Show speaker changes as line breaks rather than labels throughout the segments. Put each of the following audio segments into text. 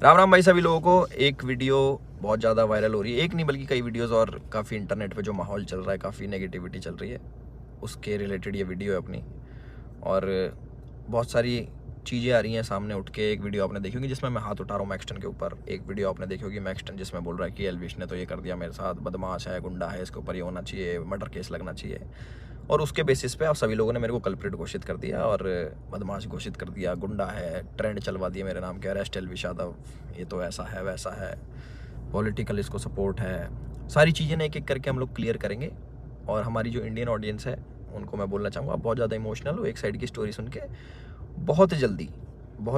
राम राम भाई सभी लोगों को। एक वीडियो बहुत ज़्यादा वायरल हो रही है, एक नहीं बल्कि कई वीडियोस, और काफ़ी इंटरनेट पे जो माहौल चल रहा है, काफ़ी नेगेटिविटी चल रही है, उसके रिलेटेड ये वीडियो है अपनी। और बहुत सारी चीज़ें आ रही हैं सामने उठ के। एक वीडियो आपने देखी होगी जिसमें मैं हाथ उठा रहा हूँ मैक्सटन के ऊपर। एक वीडियो आपने देखी होगी मैक्सटन जिसमें बोल रहा है कि एल्विश ने तो ये कर दिया मेरे साथ, बदमाश है, गुंडा है, इसके ऊपर ये होना चाहिए, मर्डर केस लगना चाहिए। और उसके बेसिस पे आप सभी लोगों ने मेरे को कल्प्रिट घोषित कर दिया और बदमाश घोषित कर दिया, गुंडा है, ट्रेंड चलवा दिया मेरे नाम के, अरेस्ट एल्विश यादव, ये तो ऐसा है वैसा है, पॉलिटिकल इसको सपोर्ट है। सारी चीज़ें ना एक एक करके हम लोग क्लियर करेंगे। और हमारी जो इंडियन ऑडियंस है उनको मैं बोलना चाहूँगा, आप बहुत ज़्यादा इमोशनल हो। एक साइड की स्टोरी सुन के बहुत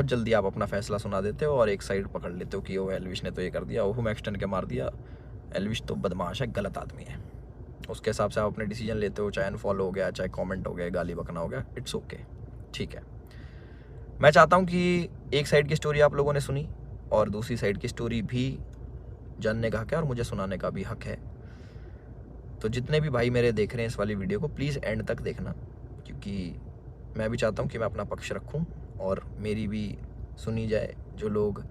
जल्दी आप अपना फैसला सुना देते हो और एक साइड पकड़ लेते हो कि वो एल्विश ने तो ये कर दिया, वो मैक्सटन के मार दिया, एल्विश तो बदमाश है, गलत आदमी है। उसके हिसाब से आप अपने डिसीजन लेते हो, चाहे अनफॉलो हो गया, चाहे कमेंट हो गया, गाली बकना हो गया, इट्स ओके, ठीक है। मैं चाहता हूँ कि एक साइड की स्टोरी आप लोगों ने सुनी और दूसरी साइड की स्टोरी भी जानने का हक है और मुझे सुनाने का भी हक है। तो जितने भी भाई मेरे देख रहे हैं इस वाली वीडियो को, प्लीज़ एंड तक देखना, क्योंकि मैं भी चाहता हूँ कि मैं अपना पक्ष रखूँ और मेरी भी सुनी जाए। जो लोग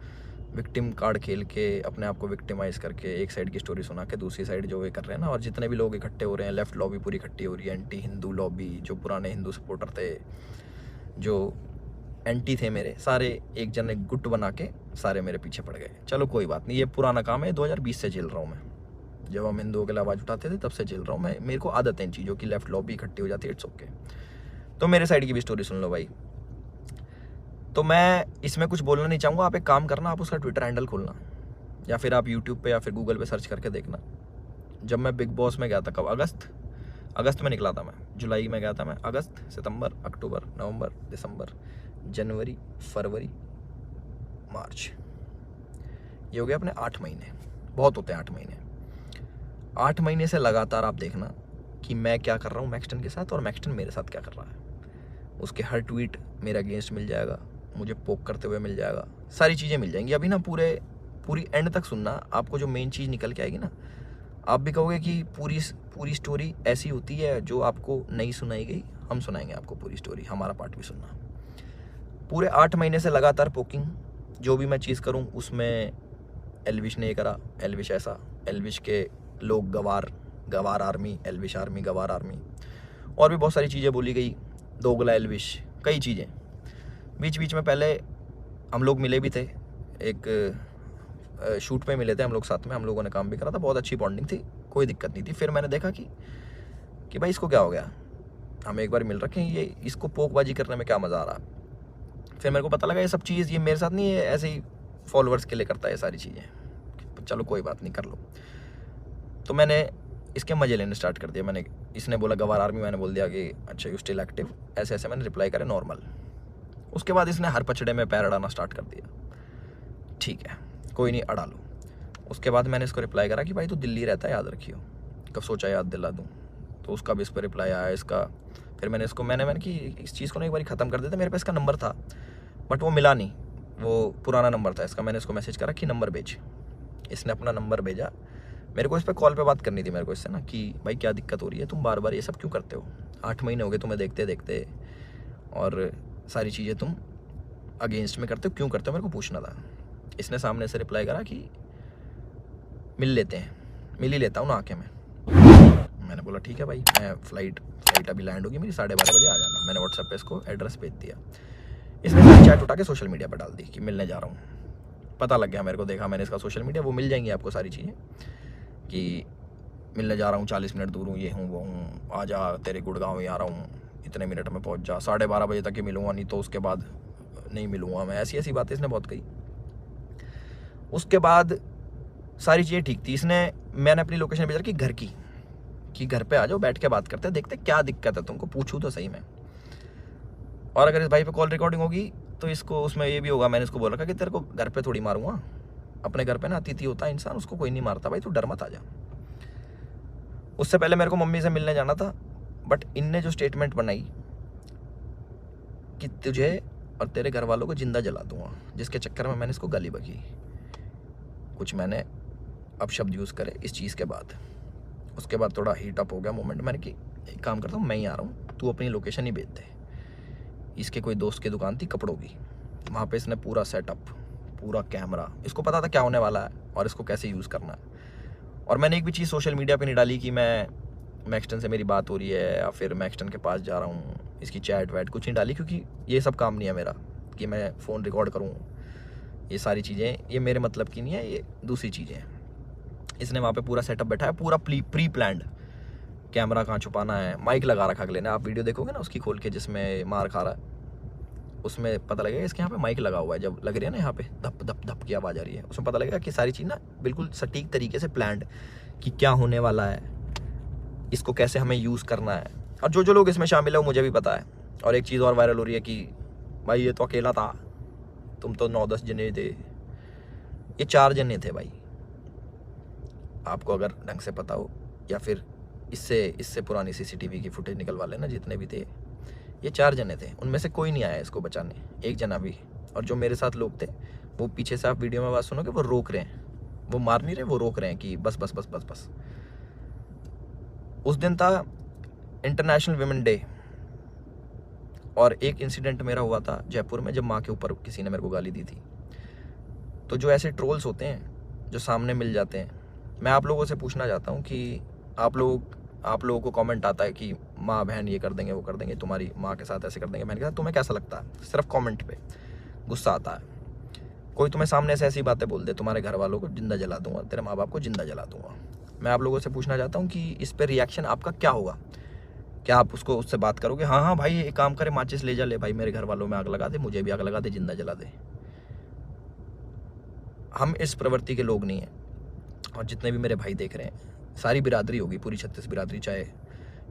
विक्टिम कार्ड खेल के अपने आप को विक्टिमाइज़ करके एक साइड की स्टोरी सुना के दूसरी साइड जो वे कर रहे हैं ना, और जितने भी लोग इकट्ठे हो रहे हैं, लेफ्ट लॉबी पूरी इकट्ठी हो रही है, एंटी हिंदू लॉबी, जो पुराने हिंदू सपोर्टर थे, जो एंटी थे मेरे, सारे एक जन एक गुट बना के सारे मेरे पीछे पड़ गए। चलो कोई बात नहीं, ये पुराना काम है, 2020 से झेल रहा हूँ मैं। जब हम हिंदुओं के लिए आवाज़ उठाते थे तब से झेल रहा हूँ मैं। मेरे को आदत है इन चीज़ों की, लेफ्ट लॉबी इकट्ठी हो जाती है, इट्स ओके। तो मेरे साइड की भी स्टोरी सुन लो भाई। तो मैं इसमें कुछ बोलना नहीं चाहूँगा। आप एक काम करना, आप उसका ट्विटर हैंडल खोलना या फिर आप यूट्यूब पे या फिर गूगल पे सर्च करके देखना। जब मैं बिग बॉस में गया था, कब, अगस्त में निकला था मैं, जुलाई में गया था मैं, अगस्त, सितंबर, अक्टूबर, नवंबर, दिसंबर, जनवरी, फरवरी, मार्च, ये हो गया अपने 8 महीने। बहुत होते हैं 8 महीने। 8 महीने से लगातार आप देखना कि मैं क्या कर रहा हूँ मैक्सटन के साथ और मैक्सटन मेरे साथ क्या कर रहा है। उसके हर ट्वीट मेरे अगेंस्ट मिल जाएगा, मुझे पोक करते हुए मिल जाएगा, सारी चीज़ें मिल जाएंगी। अभी ना पूरी एंड तक सुनना, आपको जो मेन चीज़ निकल के आएगी ना, आप भी कहोगे कि पूरी स्टोरी ऐसी होती है जो आपको नहीं सुनाई गई। हम सुनाएंगे आपको पूरी स्टोरी, हमारा पार्ट भी सुनना। पूरे 8 महीने से लगातार पोकिंग, जो भी मैं चीज़ करूँ उसमें एल्विश ने ये करा, एल्विश ऐसा, एल्विश के लोग गवार आर्मी, एल्विश आर्मी, गवार आर्मी, और भी बहुत सारी चीज़ें बोली गई, दोगला एल्विश, कई चीज़ें। बीच में पहले हम लोग मिले भी थे, एक शूट पे मिले थे हम लोग साथ में, हम लोगों ने काम भी करा था, बहुत अच्छी बॉन्डिंग थी, कोई दिक्कत नहीं थी। फिर मैंने देखा कि भाई इसको क्या हो गया, हम एक बार मिल रखे हैं, ये इसको पोकबाजी करने में क्या मज़ा आ रहा। फिर मेरे को पता लगा ये सब चीज़ ये मेरे साथ नहीं है, ऐसे ही फॉलोअर्स के लिए करता है ये सारी चीज़ें। चलो कोई बात नहीं, कर लो। तो मैंने इसके मज़े लेने स्टार्ट कर दिया। इसने बोला गवार आर्मी, मैंने बोल दिया कि अच्छा यू स्टिल एक्टिव, ऐसे ऐसे मैंने रिप्लाई करे नॉर्मल। उसके बाद इसने हर पचड़े में पैर अड़ाना स्टार्ट कर दिया। ठीक है, कोई नहीं, अड़ा लो। उसके बाद मैंने इसको रिप्लाई करा कि भाई तू दिल्ली रहता है, याद रखियो, कब सोचा याद दिला दूँ। तो उसका भी इस पर रिप्लाई आया इसका। फिर मैंने कि इस चीज़ को ना एक बार ख़त्म कर देता। मेरे पास इसका नंबर था बट वो मिला नहीं, वो पुराना नंबर था इसका। मैंने इसको मैसेज करा कि नंबर भेज। इसने अपना नंबर भेजा। मेरे को इस पर कॉल पे बात करनी थी मेरे को इससे ना, कि भाई क्या दिक्कत हो रही है, तुम बार बार ये सब क्यों करते हो, 8 महीने हो गए तुम्हें देखते देखते, और सारी चीज़ें तुम अगेंस्ट में करते हो, क्यों करते हो, मेरे को पूछना था। इसने सामने से रिप्लाई करा कि मिल लेते हैं, मिल ही लेता हूँ ना आके मैं। मैंने बोला ठीक है भाई, मैं फ्लाइट अभी लैंड होगी मेरी, 12:30 बजे आ जाना। मैंने व्हाट्सएप पे इसको एड्रेस भेज दिया। इसने चैट उठा के सोशल मीडिया पर डाल दी कि मिलने जा रहा हूँ। पता लग गया मेरे को, देखा मैंने इसका सोशल मीडिया, वो मिल जाएंगी आपको सारी चीज़ें कि मिलने जा रहा हूँ, 40 मिनट दूर हूँ, ये हूँ वो हूँ, आ जा, तेरे गुड़गांव ही आ रहा हूँ, इतने मिनट में पहुँच जा, 12:30 बजे तक ही मिलूँगा, नहीं तो उसके बाद नहीं मिलूँगा मैं। ऐसी बातें इसने बहुत कही। उसके बाद सारी चीज़ें ठीक थी। मैंने अपनी लोकेशन भेजा कि घर की, कि घर पे आ जाओ, बैठ के बात करते हैं, देखते क्या दिक्कत है तुमको, पूछूँ तो सही में। और अगर इस भाई पे कॉल रिकॉर्डिंग होगी तो इसको उसमें ये भी होगा, मैंने इसको बोला कि तेरे को घर पे थोड़ी मारूंगा, अपने घर पे ना अतिथि होता है इंसान, उसको कोई नहीं मारता भाई, तू डर मत आ जा। उससे पहले मेरे को मम्मी से मिलने जाना था, बट इनने जो स्टेटमेंट बनाई कि तुझे और तेरे घर वालों को जिंदा जला दूंगा, जिसके चक्कर में मैंने इसको गाली बकी। कुछ मैंने अपशब्द यूज़ करे इस चीज़ के बाद। उसके बाद थोड़ा हीट अप हो गया मोमेंट। मैंने कि एक काम करता हूँ, मैं ही आ रहा हूँ, तू अपनी लोकेशन ही भेज दे। इसके कोई दोस्त की दुकान थी कपड़ों की, वहाँ पे इसने पूरा सेटअप, पूरा कैमरा, इसको पता था क्या होने वाला है और इसको कैसे यूज़ करना है। और मैंने एक भी चीज़ सोशल मीडिया पे नहीं डाली कि मैं मैक्सटन से मेरी बात हो रही है या फिर मैक्सटन के पास जा रहा हूँ, इसकी चैट वैट कुछ नहीं डाली, क्योंकि ये सब काम नहीं है मेरा कि मैं फ़ोन रिकॉर्ड करूँ। ये सारी चीज़ें ये मेरे मतलब की नहीं है, ये दूसरी चीज़ें हैं। इसने वहाँ पे पूरा सेटअप बैठा है, पूरा प्री प्लान्ड, कैमरा कहाँ छुपाना है, माइक लगा रखा अगले ने। आप वीडियो देखोगे ना उसकी खोल के जिसमें मार खा रहा है, उसमें पता लगेगा इसके यहाँ पे माइक लगा हुआ है। जब लग रही है ना यहाँ पे धप धप धप की आवाज़ आ रही है, उसमें पता लगेगा कि सारी चीज़ ना बिल्कुल सटीक तरीके से प्लान्ड, कि क्या होने वाला है, इसको कैसे हमें यूज़ करना है। और जो लोग इसमें शामिल है वो मुझे भी पता है। और एक चीज़ और वायरल हो रही है कि भाई ये तो अकेला था, तुम तो 9-10 जने थे। ये 4 जने थे भाई, आपको अगर ढंग से पता हो, या फिर इससे पुरानी CCTV की फुटेज निकलवा लेना, जितने भी थे ये 4 जने थे। उनमें से कोई नहीं आया इसको बचाने, एक जना भी। और जो मेरे साथ लोग थे वो पीछे से, आप वीडियो में बात सुनोगे, वो रोक रहे हैं, वो मार नहीं रहे, वो रोक रहे हैं कि बस बस बस बस बस। उस दिन था इंटरनेशनल विमेन डे, और एक इंसिडेंट मेरा हुआ था जयपुर में, जब माँ के ऊपर किसी ने मेरे को गाली दी थी। तो जो ऐसे ट्रोल्स होते हैं जो सामने मिल जाते हैं, मैं आप लोगों से पूछना चाहता हूँ कि आप लोगों को कमेंट आता है कि माँ बहन ये कर देंगे, वो कर देंगे, तुम्हारी माँ के साथ ऐसे कर देंगे, बहन के साथ, तुम्हें कैसा लगता है? सिर्फ कमेंट पे गुस्सा आता है। कोई तुम्हें सामने से ऐसी बातें बोल दे, तुम्हारे घर वालों को जिंदा जला दूंगा, तेरे माँ बाप को जिंदा जला दूंगा। मैं आप लोगों से पूछना चाहता हूँ कि इस पर रिएक्शन आपका क्या होगा? क्या आप उससे बात करोगे, हाँ हाँ भाई एक काम करे, माचिस ले जा, ले भाई मेरे घर वालों में आग लगा दे, मुझे भी आग लगा दे, जिंदा जला दे? हम इस प्रवृत्ति के लोग नहीं हैं। और जितने भी मेरे भाई देख रहे हैं, सारी बिरादरी होगी, पूरी 36 बिरादरी, चाहे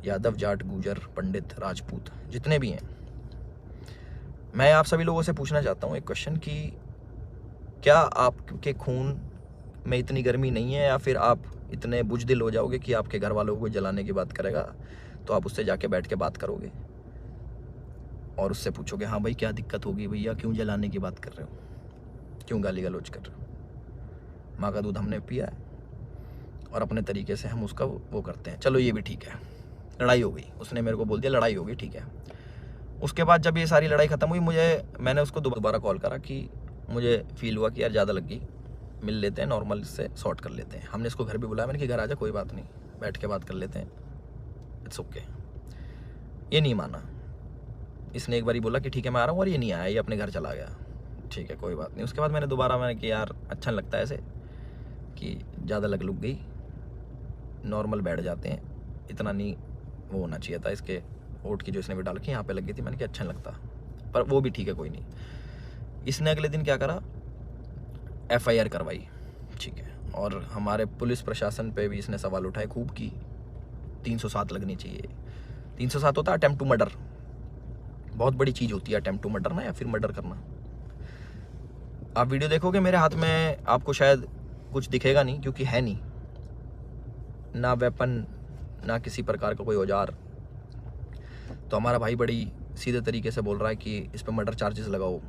यादव, जाट, गुजर, पंडित, राजपूत, जितने भी हैं, मैं आप सभी लोगों से पूछना चाहता हूँ एक क्वेश्चन कि क्या आपके खून में इतनी गर्मी नहीं है, या फिर आप इतने बुजदिल हो जाओगे कि आपके घर वालों को जलाने की बात करेगा तो आप उससे जाके बैठ के बात करोगे और उससे पूछोगे, हाँ भाई क्या दिक्कत होगी भैया, क्यों जलाने की बात कर रहे हो, क्यों गाली गलौज कर रहे हो? माँ का दूध हमने पिया है और अपने तरीके से हम उसका वो करते हैं। चलो ये भी ठीक है, लड़ाई हो गई, उसने मेरे को बोल दिया लड़ाई हो गई, ठीक है। उसके बाद जब ये सारी लड़ाई ख़त्म हुई, मैंने उसको दोबारा कॉल करा कि मुझे फील हुआ कि यार ज़्यादा लग गई, मिल लेते हैं, नॉर्मल इससे सॉर्ट कर लेते हैं। हमने इसको घर भी बुलाया, मैंने कि घर आ जा, कोई बात नहीं, बैठ के बात कर लेते हैं, इट्स ओके। ये नहीं माना, इसने एक बार बोला कि ठीक है मैं आ रहा हूँ, और ये नहीं आया, ये अपने घर चला गया। ठीक है कोई बात नहीं। उसके बाद मैंने कि यार अच्छा नहीं लगता ऐसे कि ज़्यादा लग गई, नॉर्मल बैठ जाते हैं, इतना नहीं वो होना चाहिए था। इसके ओट की जो इसने भी डाल के यहाँ पे लग गई थी, मैंने कि अच्छा नहीं लगता, पर वो भी ठीक है कोई नहीं। इसने अगले दिन क्या करा, FIR करवाई, ठीक है। और हमारे पुलिस प्रशासन पे भी इसने सवाल उठाए खूब की 307 लगनी चाहिए। 307 होता है अटेम्प्ट टू मर्डर, बहुत बड़ी चीज़ होती है अटेम्प्ट टू मर्डर ना, या फिर मर्डर करना। आप वीडियो देखोगे मेरे हाथ में, आपको शायद कुछ दिखेगा नहीं, क्योंकि है नहीं ना वेपन, ना किसी प्रकार का कोई औजार। तो हमारा भाई बड़ी सीधे तरीके से बोल रहा है कि इस पर मर्डर चार्जेस लगाओ।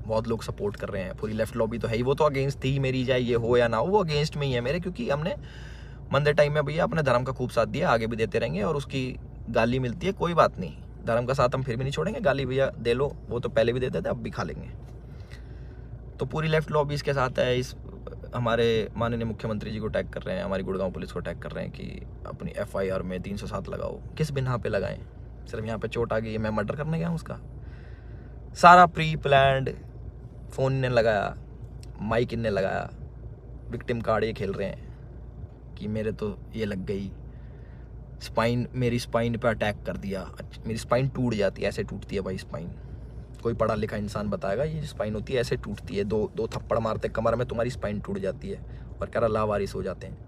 बहुत लोग सपोर्ट कर रहे हैं, पूरी लेफ्ट लॉबी तो है ही, वो तो अगेंस्ट थी मेरी, चाहे ये हो या ना हो, वो अगेंस्ट में ही है मेरे, क्योंकि हमने मंदे टाइम में भैया अपने धर्म का खूब साथ दिया, आगे भी देते रहेंगे। और उसकी गाली मिलती है, कोई बात नहीं, धर्म का साथ हम फिर भी नहीं छोड़ेंगे, गाली भैया दे लो, वो तो पहले भी देते थे, अब भी खा लेंगे। तो पूरी लेफ्ट लॉबी इसके साथ है। इस हमारे माननीय मुख्यमंत्री जी को टैग कर रहे हैं, हमारी गुड़गांव पुलिस को टैग कर रहे हैं कि अपनी FIR में 307 लगाओ। किस बिना पे लगाएं? सिर्फ यहाँ पे चोट आ गई, मैं मर्डर करने गया हूँ उसका? सारा प्री प्लान्ड, फ़ोन इन्हें लगाया, माइक इन्हें लगाया, विक्टिम कार्ड ये खेल रहे हैं कि मेरे तो ये लग गई, मेरी स्पाइन पे अटैक कर दिया, मेरी स्पाइन टूट जाती है, ऐसे टूटती है भाई स्पाइन। कोई पढ़ा लिखा इंसान बताएगा ये स्पाइन होती है, ऐसे टूटती है, दो थप्पड़ मारते कमर में, तुम्हारी स्पाइन टूट जाती है। और कह रहा लावारिस हो जाते हैं।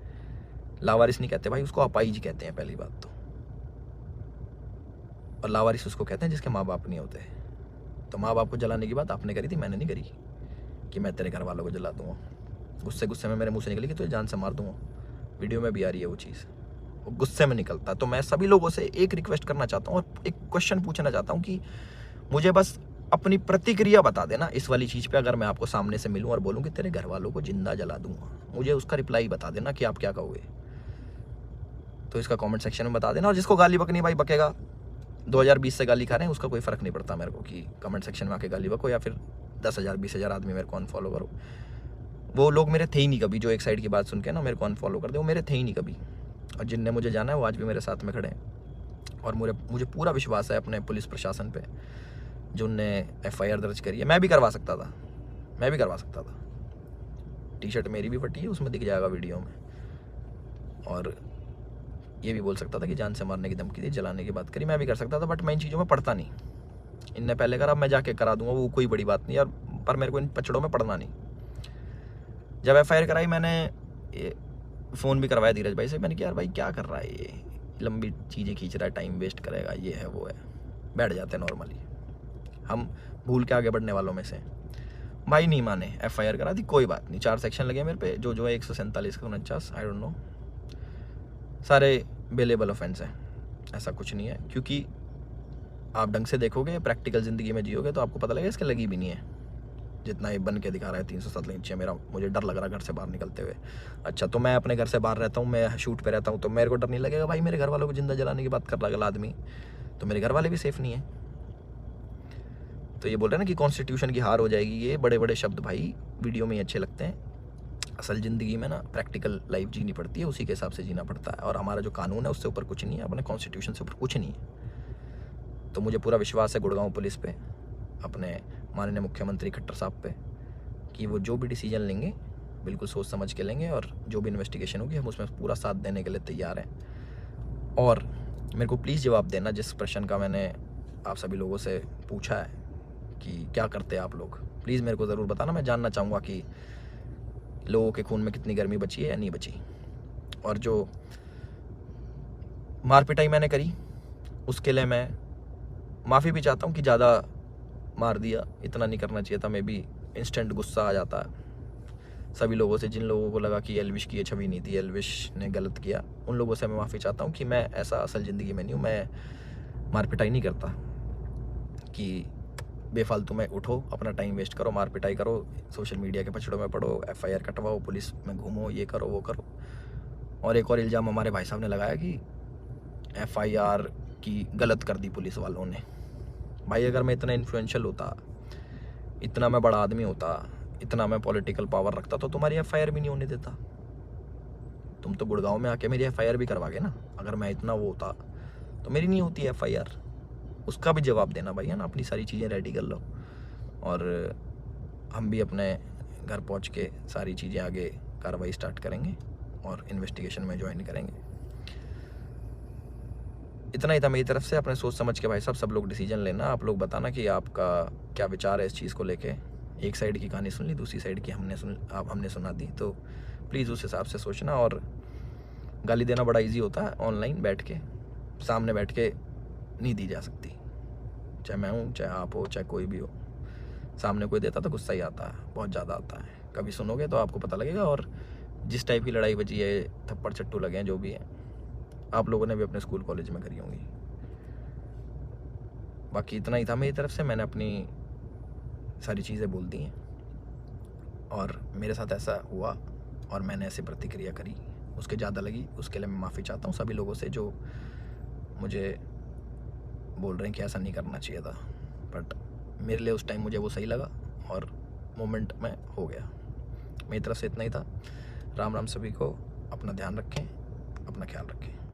लावारिस नहीं कहते भाई, उसको अपाहिज कहते हैं पहली बात तो। और लावारिस उसको कहते हैं जिसके माँ बाप नहीं होते। तो माँ बाप को जलाने की बात आपने करी थी, मैंने नहीं करी कि मैं तेरे घर वालों को जला दूंगा। गुस्से में मेरे मुँह से निकली कि तुझे जान से मार दूंगा। वीडियो में भी आ रही है वो चीज़, वो गुस्से में निकलता। तो मैं सभी लोगों से एक रिक्वेस्ट करना चाहता हूँ और एक क्वेश्चन पूछना चाहता हूँ कि मुझे बस अपनी प्रतिक्रिया बता देना इस वाली चीज़ पे। अगर मैं आपको सामने से मिलूं और बोलूं कि तेरे घर वालों को जिंदा जला दूंगा, मुझे उसका रिप्लाई बता देना कि आप क्या कहोगे। तो इसका कमेंट सेक्शन में बता देना। और जिसको गाली बकनी भाई बकेगा, 2020 से गाली खा रहे हैं, उसका कोई फ़र्क नहीं पड़ता मेरे को कि कमेंट सेक्शन में आके गाली बको या फिर 10,000 20,000 आदमी मेरे को अनफॉलो करो। वो लोग मेरे थे ही नहीं कभी, जो एक साइड की बात सुन के ना मेरे को अनफॉलो कर दे, वो मेरे थे ही नहीं कभी। और जिनने मुझे जाना है वो आज भी मेरे साथ में खड़े हैं। और मुझे पूरा विश्वास है अपने पुलिस प्रशासन पे, जो उनने FIR दर्ज करी है। मैं भी करवा सकता था, टी-शर्ट मेरी भी फटी है, उसमें दिख जाएगा वीडियो में। और ये भी बोल सकता था कि जान से मारने की धमकी दी, जलाने की बात करी, मैं भी कर सकता था, बट मैं इन चीज़ों में पढ़ता नहीं। इनने पहले करा, मैं जाके करा दूंगा, वो कोई बड़ी बात नहीं यार, पर मेरे को इन पचड़ों में पढ़ना नहीं। जब FIR कराई मैंने फ़ोन भी करवाया धीरज भाई से, मैंने कहा यार भाई क्या कर रहा है ये, लंबी चीज़ें खींच रहा है, टाइम वेस्ट करेगा, ये है वो है। बैठ जाते हैं नॉर्मली, हम भूल के आगे बढ़ने वालों में से। भाई नहीं माने, FIR करा दी, कोई बात नहीं। 4 सेक्शन लगे मेरे पे, जो है 147 का 49, आई डोंट नो, सारे बेलेबल ऑफेंस हैं, ऐसा कुछ नहीं है। क्योंकि आप ढंग से देखोगे, प्रैक्टिकल ज़िंदगी में जियोगे तो आपको पता लगेगा इसके लगी भी नहीं है, जितना ये बन के दिखा रहा है। 307 नीचे मुझे डर लग रहा है घर से बाहर निकलते हुए। अच्छा, तो मैं अपने घर से बाहर रहता हूँ, मैं शूट पे रहता हूँ, तो मेरे को डर नहीं लगेगा भाई मेरे घर वालों को जिंदा जलाने की बात कर रहा है अगला आदमी, तो मेरे घर वाले भी सेफ नहीं है। तो ये बोल रहे हैं ना कि कॉन्स्टिट्यूशन की हार हो जाएगी, ये बड़े बड़े शब्द भाई वीडियो में ही अच्छे लगते हैं। असल ज़िंदगी में ना प्रैक्टिकल लाइफ जीनी पड़ती है, उसी के हिसाब से जीना पड़ता है। और हमारा जो कानून है उससे ऊपर कुछ नहीं है, अपने कॉन्स्टिट्यूशन से ऊपर कुछ नहीं है। तो मुझे पूरा विश्वास है गुड़गांव पुलिस पे, अपने माननीय मुख्यमंत्री खट्टर साहब पे, कि वो जो भी डिसीजन लेंगे बिल्कुल सोच समझ के लेंगे, और जो भी इन्वेस्टिगेशन होगी हम उसमें पूरा साथ देने के लिए तैयार हैं। और मेरे को प्लीज़ जवाब देना जिस प्रश्न का मैंने आप सभी लोगों से पूछा है कि क्या करते हैं आप लोग, प्लीज़ मेरे को ज़रूर बताना। मैं जानना चाहूँगा कि लोगों के खून में कितनी गर्मी बची है या नहीं बची। और जो मार पिटाई मैंने करी उसके लिए मैं माफ़ी भी चाहता हूँ कि ज़्यादा मार दिया, इतना नहीं करना चाहिए था। मे बी इंस्टेंट गुस्सा आ जाता है सभी लोगों से, जिन लोगों को लगा कि एल्विश की ये छवि नहीं थी, एल्विश ने गलत किया, उन लोगों से मैं माफ़ी चाहता हूँ कि मैं ऐसा असल ज़िंदगी में नहीं हूँ। मैं मार पिटाई नहीं करता कि बेफालतू में उठो, अपना टाइम वेस्ट करो, मार पिटाई करो, सोशल मीडिया के पछड़ों में पड़ो, FIR कटवाओ, पुलिस में घूमो, ये करो वो करो। और एक और इल्ज़ाम हमारे भाई साहब ने लगाया कि FIR की गलत कर दी पुलिस वालों ने। भाई अगर मैं इतना इन्फ्लुएंशियल होता, इतना मैं बड़ा आदमी होता, इतना मैं पॉलिटिकल पावर रखता, तो तुम्हारी FIR भी नहीं होने देता। तुम तो गुड़गांव में आके मेरी FIR भी करवागे ना। अगर मैं इतना वो होता तो मेरी नहीं होती FIR, उसका भी जवाब देना भाई, है ना। अपनी सारी चीज़ें रेडी कर लो, और हम भी अपने घर पहुंच के सारी चीज़ें आगे कार्रवाई स्टार्ट करेंगे और इन्वेस्टिगेशन में ज्वाइन करेंगे। इतना ही था मेरी तरफ से। अपने सोच समझ के भाई साहब सब लोग डिसीजन लेना। आप लोग बताना कि आपका क्या विचार है इस चीज़ को लेके। एक साइड की कहानी सुन ली, दूसरी साइड की हमने सुना दी, तो प्लीज़ उस हिसाब से सोचना। और गाली देना बड़ा इजी होता है, ऑनलाइन बैठ के, सामने बैठ के नहीं दी जा सकती। चाहे मैं हूँ, चाहे आप हो, चाहे कोई भी हो, सामने कोई देता तो गुस्सा ही आता है, बहुत ज़्यादा आता है। कभी सुनोगे तो आपको पता लगेगा। और जिस टाइप की लड़ाई बची है, थप्पड़ चट्टू लगे हैं, जो भी है, आप लोगों ने भी अपने स्कूल कॉलेज में करी होंगी। बाकी इतना ही था मेरी तरफ से। मैंने अपनी सारी चीज़ें बोल दी हैं, और मेरे साथ ऐसा हुआ और मैंने ऐसी प्रतिक्रिया करी, उसके ज़्यादा लगी, उसके लिए मैं माफ़ी चाहता हूँ सभी लोगों से जो मुझे बोल रहे हैं कि ऐसा नहीं करना चाहिए था। बट मेरे लिए उस टाइम मुझे वो सही लगा और मोमेंट में हो गया। मेरी तरफ से इतना ही था। राम राम सभी को। अपना ध्यान रखें, अपना ख्याल रखें।